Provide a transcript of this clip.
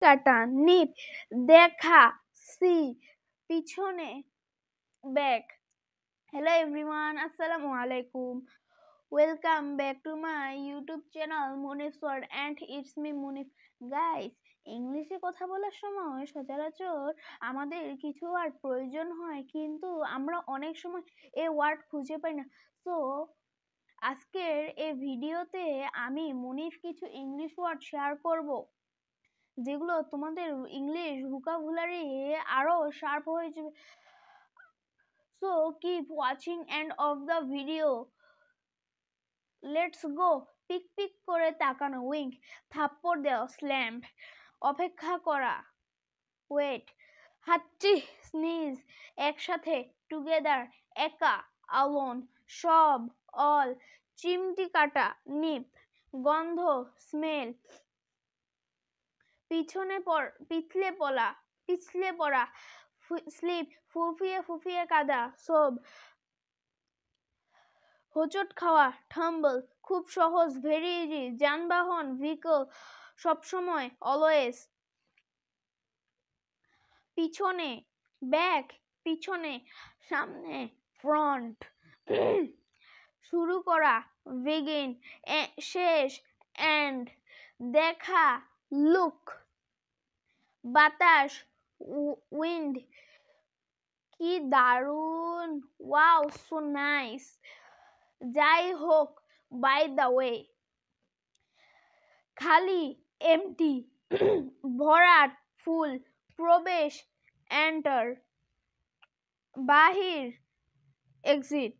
কাটা, নিপ, দেখা, সি, পিছনে, back. Hello everyone, Assalamu alaikum. Welcome back to my YouTube channel Munif's World and it's me Munif. Guys, ইংলিশে কথা বলার সময় সচরাচর আমাদের কিছু ওয়ার্ড প্রয়োজন হয়, কিন্তু আমরা অনেক সময় এই ওয়ার্ড খুঁজে পাই না। তো আজকের এই ভিডিওতে আমি মুনিফ কিছু ইংলিশ ওয়ার্ড শেয়ার করব, যেগুলো তোমাদের ইংলিশ ভোকাবুলারি আরো শার্প হয়ে যাবে। So keep watching end of the video. Let's go. Peek peek করে তাকানো, উইঙ্ক। থাপ্পড় দেওয়া, স্ল্যাম্প। অপেক্ষা করা, ওয়েট। হাঁচি, স্নিজ। একসাথে, টুগেদার। একা, অ্যালোন। সব, অল। চিমটি কাটা, নিপ। গন্ধ, স্মেল। পিছলে পড়া, স্লিপ। ফুফিয়ে ফুফিয়ে কাদা, সোব। হোঁচট খাওয়া, ঠাম্বল। খুব সহজ, ভেরি ইজি। যানবাহন, ভেহিকল। সবসময়, অলওয়েজ। পিছনে, ব্যাক। পিছনে, সামনে, ফ্রন্ট। শুরু করা, বিগিন। শেষ, এন্ড। দেখা, লুক। বাতাস, উইন্ড। কি দারুণ, ওয়াও, সো নাইস। যাই হোক, বাই দ্য ওয়ে। খালি, এমটি। ভরাট, ফুল। প্রবেশ, এন্টার। বাহির, এক্সিট।